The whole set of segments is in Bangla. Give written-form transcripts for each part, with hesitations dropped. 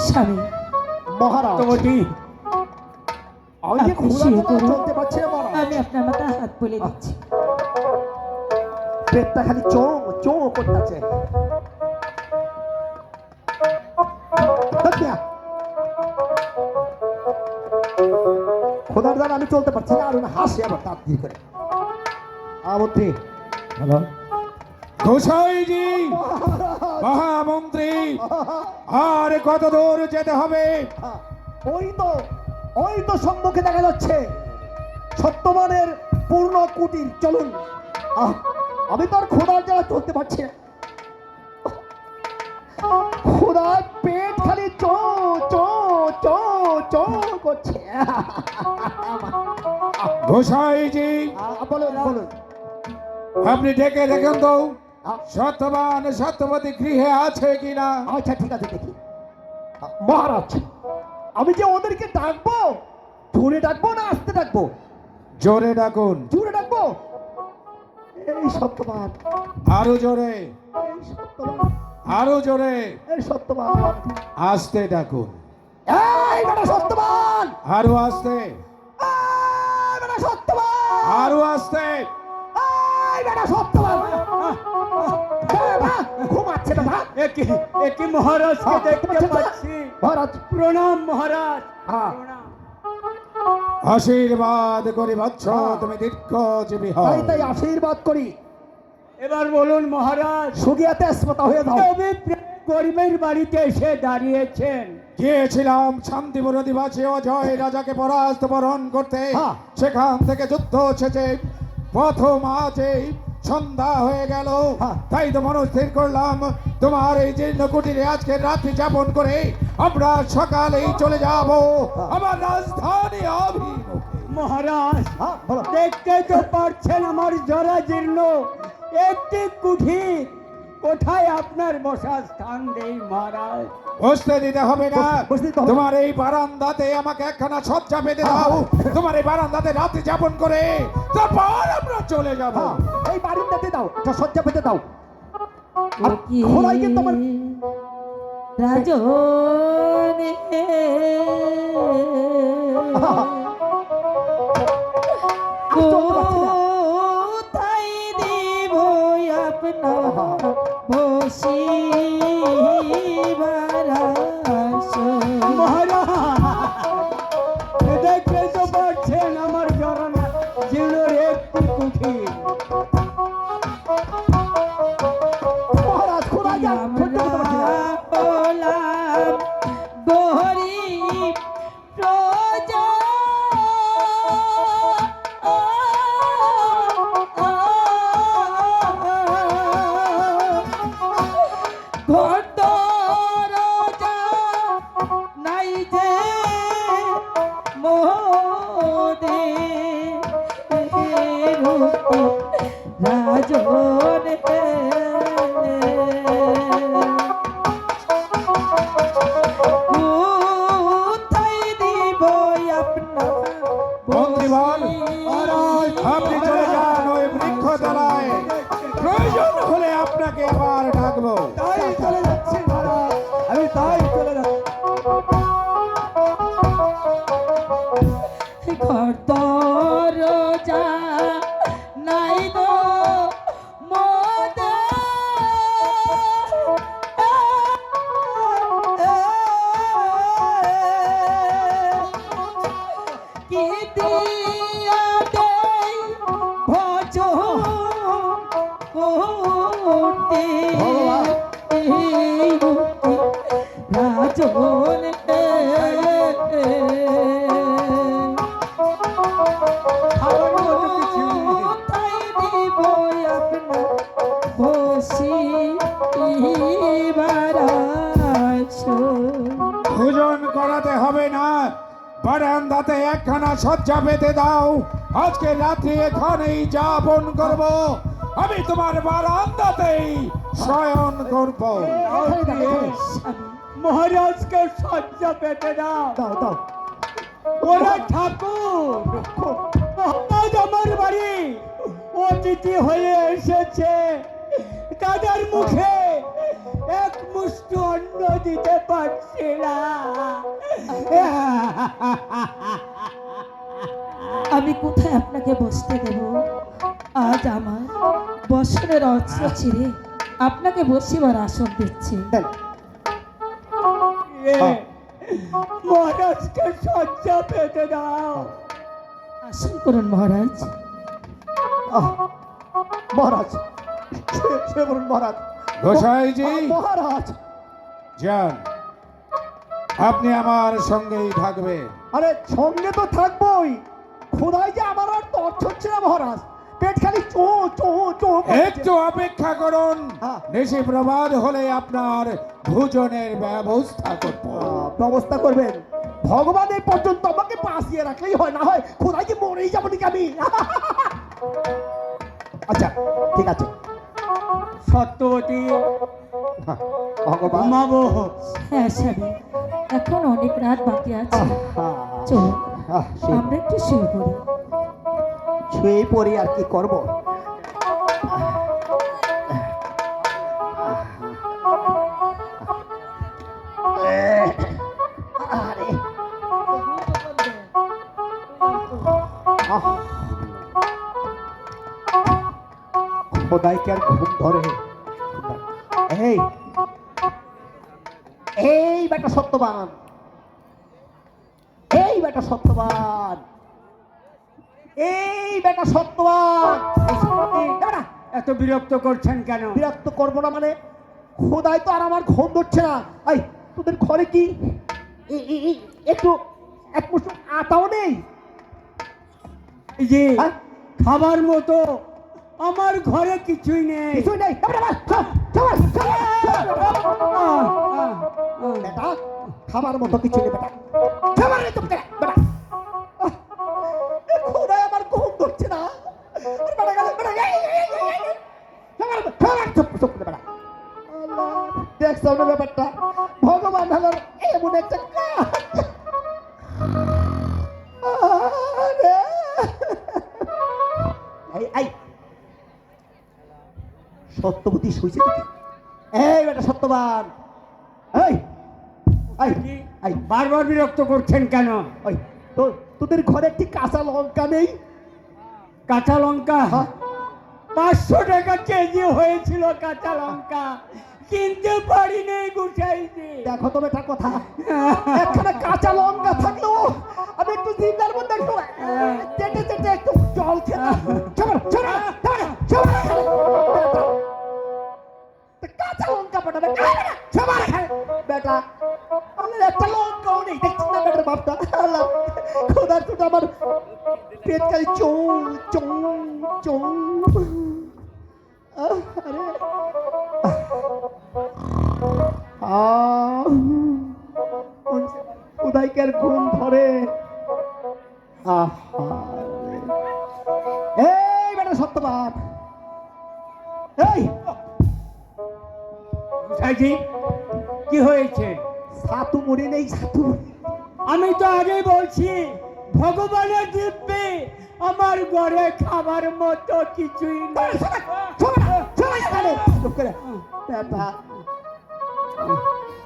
স্বামী মহারাজ তোমাটি আমি যে আপনি ঘোড়া শুয়ে চালাতে পড়ুন। চলতে পারছি না মহারাজ। আমি আপনার মাথায় হাত বলে দিচ্ছি। পেটটা খালি চোঁ চোঁ করতেছে। খোদার দ্বারা আমি চলতে পারছি না, আর উনি হাসি আবার তাড়াতাড়ি করে। আমন্ত্রী গোসাইজি মহামন্ত্রী আর কত দূর যেতে হবে? ওই তো সম্মুখে দেখা যাচ্ছে সত্যবানের পূর্ণ কুটির, চলুন। আমি তো আর খোদার দ্বারা চলতে পারছি না, খোদার পেট খালি চো চো চো চো করছে। গোসাইজি বলুন বলুন। আপনি ডেকে দেখেন তো সত্যবান সত্যবতী গৃহে আছে কিনা। আচ্ছা ঠিক আছে, দেখি। মহারাজ, আমি যে ওদেরকে ডাকবো, জোরে ডাকবো না আস্তে ডাকবো? জোরে ডাকুন। জোরে ডাকবো। এই সত্যবান, আরো জোরে, এই সত্যবান, আরো জোরে। এই সত্যবান, আস্তে ডাকুন। এই বেটা সত্যবান, আরো আস্তে, এই বেটা সত্যবান, আরো আস্তে। এই বেটা সত্যবান। বাবা, ঘুমাচ্ছে বেটা। একই মহারাজকে দেখতে পাচ্ছি। মহারাজ প্রণাম মহারাজ, হ্যাঁ। প্রণাম। আশীর্বাদ করি বৎস, তুমি দীর্ঘজীবী হও। তাই আশীর্বাদ করি। এবার বলুন মহারাজ, সুগিয়াতে স্মতা হয়ে যাও। তবে গরিবের বাড়িতে এসে দাঁড়িয়েছেন। গিয়েছিলাম শান্তিপুর অধিবাসী অজয় রাজাকে পরাস্ত বরণ করতে। হ্যাঁ। সেখান থেকে যুদ্ধ শেষে প্রথম আজে সন্ধ্যা হয়ে গেল। হ্যাঁ। তাই তো মনস্থির করলাম তোমার এই জীর্ণ কুটিরে আজকে রাত্রি যাপন করে আমরা সকালেই চলে যাব আমার রাজধানী অভিমুখে। মহারাজ, হ্যাঁ, বলো। দেখতে তো পারছেন আমার জরাজীর্ণ একটি কুঠির, কোথায় আপনার বসার স্থান নেই মহারাজ। বসতে দিতে হবে না, বসতে দিতে হবে না। তোমার এই বারান্দাতে আমাকে একখানা সজ্জা পেতে দাও। তোমার এই বারান্দাতে রাত্রি যাপন করে তারপর আমরা চলে যাব। হ্যাঁ, এই বাড়িটাতে দাও, একটা সজ্জা পেতে দাও। আর কি ঘোড়ায় কিন্তু আমার রাজনে কোথায় দিব আপনার বসিবার আসন? মহারাজ, দেখতে তো পারছেন আমার জরাজীর্ণ একটি কুঠির। মহারাজ খোদা যা আমরা বললাম গরিব প্রজা, ঘর দরজা নাই যে মোদের রাজনে কোথায় দিব আপনার মন্ত্রীবর, আপনি চলে যান ওই বৃক্ষ তলায়, প্রয়োজন হলে আপনাকে আবার ডাকবো। তাই চলে যাচ্ছি মহারাজ, আমি তাই চলে যাচ্ছি। ঘর দরজা নাই গো মোদের কি দিয়া দেই ভজন করতে রাজন কোথায় দিব আপনার বসিবার আসন? ভোজন করাতে হবে না, বারান্দাতে একখানা সজ্জা পেতে দাও। আজকে রাত্রি এখানেই যাপন করব। আমি তোমার বারান্দাতেই শয়ন করব। মহারাজকে সজ্জা পেতে দাও। দাও দাও। ওরা ঠাকুর, মহারাজ আমার বাড়ি অতিথি হয়ে এসেছে, তাদের মুখে এক মুষ্টি অন্ন দিতে পারছি না। আমি কোথায় আপনাকে বসতে দেব? আজ আমার বছরের অস্ত্র ছিঁড়ে আপনাকে বসিবার আসন দিচ্ছি। দেন। মহারাজকে শয্যা পেতে দাও। আসন করুন মহারাজ। মহারাজ, শুয়ে পড়ুন মহারাজ। গোসাইজি মহারাজ, যান, আপনি আমার সঙ্গেই থাকবেন। আরে সঙ্গে তো থাকবোই, খোদাই যে আমার আর তর্চ হচ্ছে না মহারাজ, পেট খালি চো চো চো করছে। একটু অপেক্ষা করুন, হ্যাঁ। নিশি প্রভাত হলে আপনার ভোজনের ব্যবস্থা করব। ব্যবস্থা করবেন? ভগবান এই পর্যন্ত আমাকে বাঁচিয়ে রাখলেই হয়, না হয় খোদাই যে মরেই যাবো নাকি আমি। আচ্ছা ঠিক আছে। সত্যবতী, ভগবান ঘুমাবো। হ্যাঁ স্বামী, এখন অনেক রাত বাকি আছে, চলুন আমরা একটু শুয়ে পড়ি। শুয়েই পড়ি, আর কি করব। আরে খোদাইকে আর ঘুম ধরে। এই এই বেটা সত্যবান, এই বেটা সত্যবান, এই বেটা সত্যবান। এই সত্যবান, দাঁড়া। এত বিরক্ত করছেন কেন? বিরক্ত করবো না মানে, খোদাই তো আর আমার ঘুম ধরছে না। এই তোদের ঘরে কি একটু এক মুঠো আটাও নেই? এই যে হ্যাঁ? খাবার মতো আমার ঘরে কিছুই নেই। কিছুই নেই? বেটা খাবার মতো কিছু নেই বেটা, খাবার নেই তো বেটা। খোদাই আমার ঘুম ধরছে না। দেখছো না ব্যাপারটা? ভগবান হলার এমন একটা সত্যবতী শুয়েছে দেখি। এই বেটা সত্যবান, এই এই বারবার বিরক্ত করছেন কেন? ওই তোদের ঘরে একটি কাঁচা লঙ্কা নেই? কাঁচা লঙ্কা হ্যাঁ। 500 টাকা কেজি হয়েছিল কাঁচা লঙ্কা, কিনতে পারি নেই গুছাইছি। দেখো তো বেটা কথা, একখানা কাঁচা লঙ্কা থাকলেও আমি একটু জিন্দার মধ্যে একটু চেটে চেটে একটু জল খেতাম। কাঁচা লঙ্কা পাঠাবে বেটা, একটা লঙ্কাও নেই। দেখছি না বেটার বাপটা, খোদার টুটা আমার পেট খালি চৌ চৌ চৌ। উদয়কের ঘুম ধরে। এই বেটা সত্যবান, এই গুছাইছি, কি হয়েছে? ছাতু মুড়ি নেই? ছাতু মুড়ি আমি তো আগেই বলছি, ভগবানের দিব্যে আমার ঘরে খাবার মতো কিছুই নেই।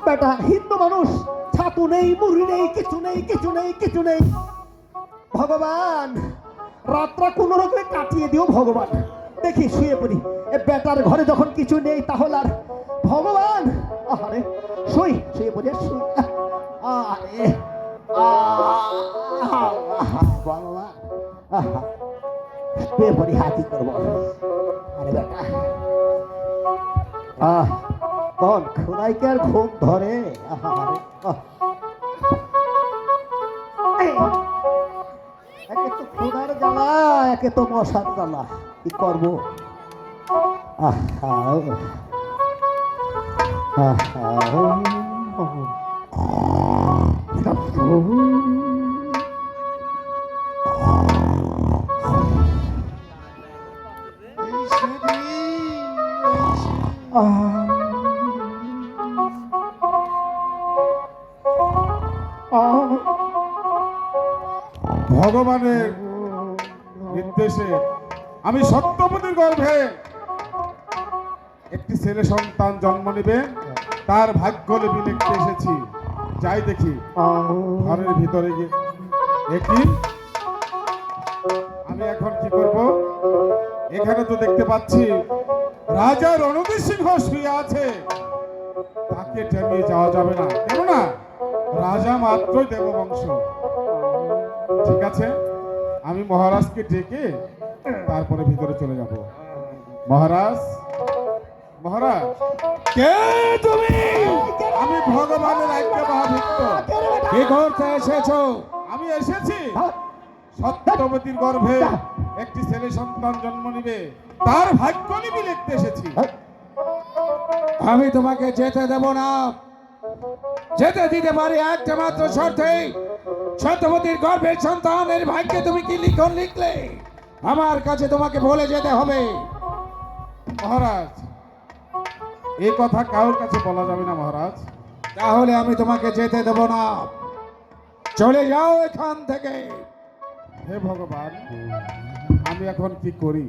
বেটা হিন্দু মানুষ, ছাতু নেই, মুড়ি নেই, কিছু নেই, কিছু নেই, কিছু নেই। ভগবান রাতটা কোন রকমে কাটিয়ে দিও ভগবান। দেখি শুয়ে পড়ি। এ বেটার ঘরে যখন কিছু নেই তাহলে আর ভগবান, আরে শুয়ে পড়ি, শুই। আরে ভগবান, শুয়ে পড়ি, হাতি করবো। আরে বেটা কোন খোদাইকে আর ঘুম ধরে? একে তো খোদার জ্বালা, একে তো মশার জ্বালা, কি করবো? ভগবানের নির্দেশে আমি সত্যবতীর গর্ভে একটি ছেলে সন্তান জন্ম নেবে, তার ভাগ্য লিপি লিখতে এসেছি। যাই দেখি ঘরের ভিতরে গিয়ে একই আমি এখন কি করব? এখানে তো দেখতে পাচ্ছি রাজা রণবীর সিংহ শুয়ে আছে, তাকে টেনে যাওয়া যাবে না, কেননা রাজা মাত্রই দেববংশ। ঠিক আছে, আমি মহারাজকে ডেকে তারপরে ভিতরে চলে যাব। মহারাজ, মহারাজ, কে তুমি? আমি ভগবানের আজ্ঞাবহিত। কি করতে এসেছো? আমি এসেছি সত্যবতীর গর্ভে একটি ছেলে সন্তান জন্ম নিবে, তার ভাগ্য লিপি লিখতে এসেছি। আমি তোমাকে যেতে দেব না। যেতে দিতে পারি একটা মাত্র শর্তে, সত্যবতীর গর্ভের সন্তানের ভাগ্যে তুমি কি লিখন লিখলে আমার কাছে তোমাকে বলে যেতে হবে। মহারাজ, এই কথা কারোর কাছে বলা যাবে না মহারাজ। তাহলে আমি তোমাকে যেতে দেব না, চলে যাও এখান থেকে। হে ভগবান, আমি এখন কি করি?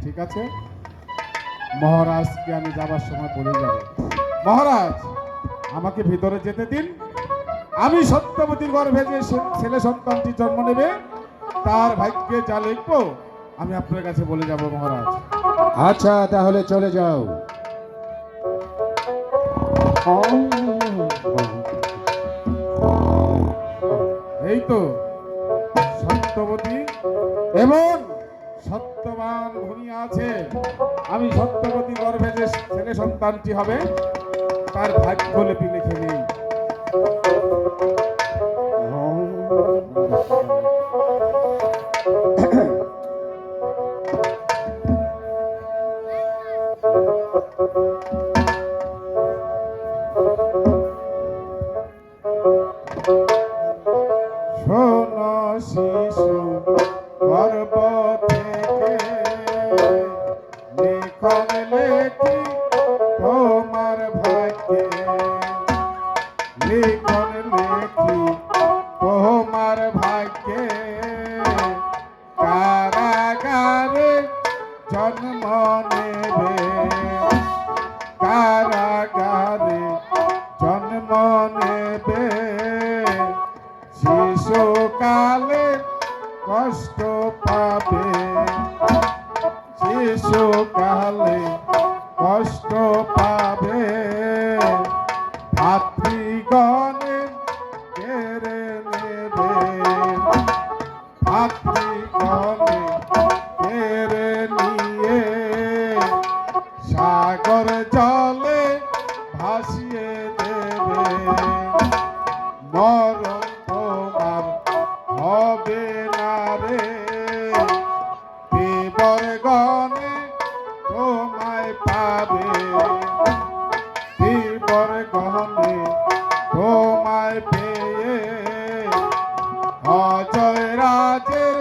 ঠিক আছে, মহারাজকে আমি যাবার সময় বলে যাব। মহারাজ, আমাকে ভিতরে যেতে দিন। আমি সত্যবতীর গর্ভে যে ছেলে সন্তানটি জন্ম নেবে, তার ভাগ্যে যা লিখবো আমি আপনার কাছে বলে যাব মহারাজ। আচ্ছা, তাহলে চলে যাও। এই তো সত্যবতী এবং সত্যবান ভূমি আছে। আমি সত্যবতী গর্ভে যে ছেলে সন্তানটি হবে, তার ভাগ্য লিপি লিখে নেই। শোনো শিশু গর্ভ থেকে লিখন লেখি তোমার ভাগ্যে, লিখন লেখি তোমার ভাগ্যে। কারাগারে জন্ম নেবে, কারাগারে জন্ম নেবে। শিশুকালে কষ্ট পাবে, শিশুকালে কষ্ট পাবে। ভাতৃগণে কেড়ে নেবে, ভাতৃগণে কেড়ে নিয়ে সাগর জলে ভাসিয়ে দেবে। মরণ তোমার হবে না রে, বিবরগণে তোমায় পাবে, বিবরগণে তোমায় পেয়ে অজয় রাজের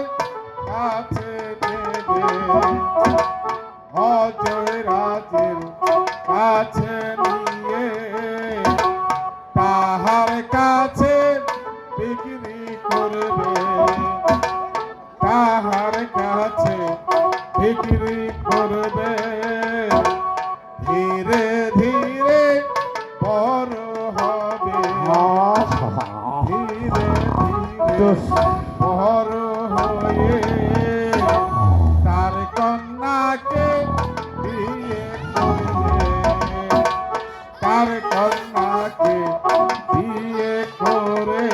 কাছে দেবে, অজয় রাজের কাছে নিয়ে তাহার কাছে বিক্রি করবে, তাহার কাছে বিক্রি করবে। ধীরে ধীরে বড় হবে, ধীরে ধীরে বড় হয়ে তার কন্যাকে বিয়ে করবে, তার কন্যাকে বিয়ে করে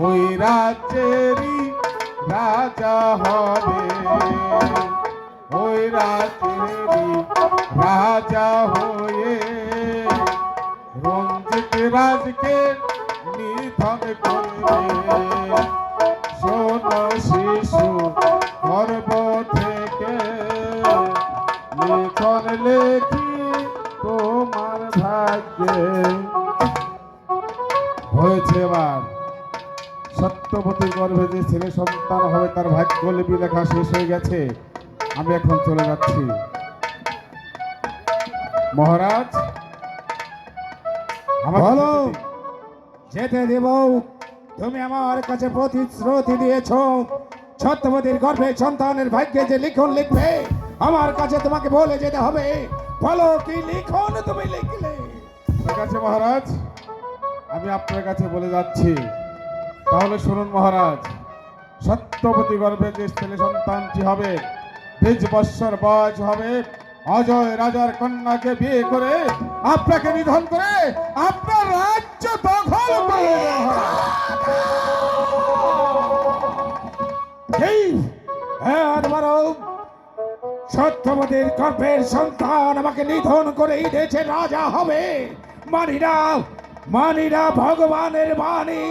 ওই রাজ্যেরই রাজা হবে, ওই রাজ্যেরই রাজা হয়ে রঞ্জিত রাজকে নিধন করবে। শোনো শিশু গর্ভ থেকে লিখন লেখি তোমার ভাগ্যে। হয়েছে এবার সত্যবতীর গর্ভে যে ছেলে সন্তান হবে, তার ভাগ্য লিপি লেখা শেষ হয়ে গেছে। আমি এখন চলে যাচ্ছি। মহারাজ, আমাকে বলো। যেতে দিন। যেতে দেব। তুমি আমার কাছে প্রতিশ্রুতি দিয়েছ সত্যবতীর গর্ভে সন্তানের ভাগ্যে যে লিখন লিখবে আমার কাছে তোমাকে বলে যেতে হবে। বলো কি লিখন তুমি লিখলে? ঠিক আছে মহারাজ, আমি আপনার কাছে বলে যাচ্ছি। তাহলে শুনুন মহারাজ, সত্যবতী গর্ভে যে ছেলে সন্তানটি হবে 20 বৎসর বয়স হবে, অজয় রাজার কন্যাকে বিয়ে করে আপনাকে নিধন করে আপনার রাজ্য দখল করে নেওয়া হবে। এই হ্যাঁ বলো, সত্যবতীর গর্ভের সন্তান আমাকে নিধন করে এই দেশে রাজা হবে? মানি না ভগবানের বাণী,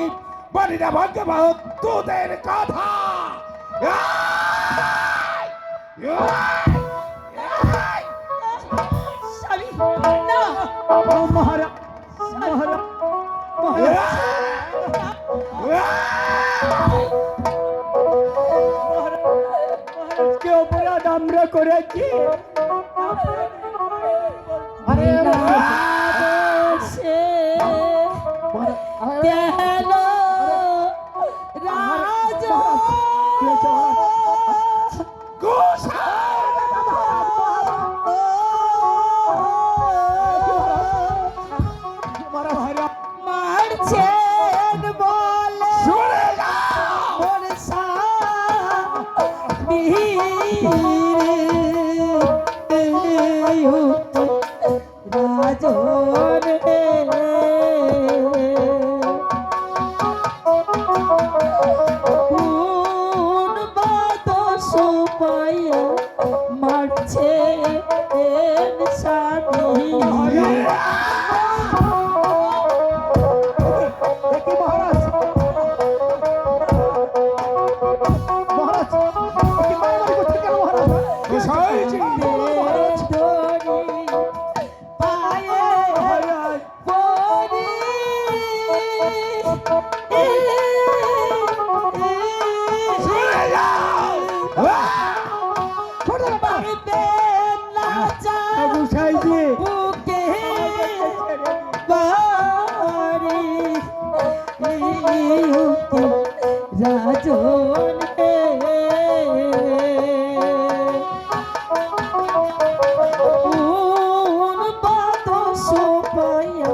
মানি না ভগবতের কথা। স্বামী না, মহারাজ মহারাজ মহারাজ কি অপরাধ আমরা করেছি? আরে সে আরে গেল রাজা। মারছেন বলে মোর স্বামী রাজন কোন বাদশ পাইয়া মারছে স্বামী। দেখি মহারাজ মহারাজ কি মারামারি করছেন কেন মহারাজ? গোসাইজি, গোসাইজি রাজন কোন বাদশ পাইয়া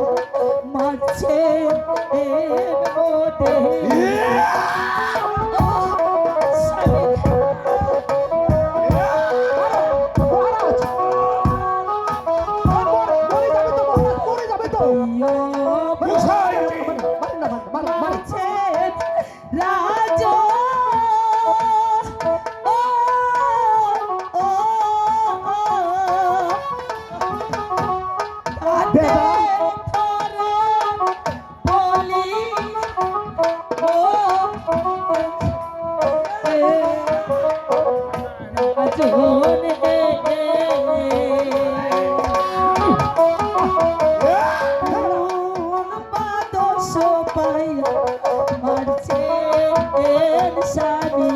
মারছে এর মধ্যে। মরে যাবে তো গোসাইজি, মারছে রাজ পাইয়া মারছে স্বামী।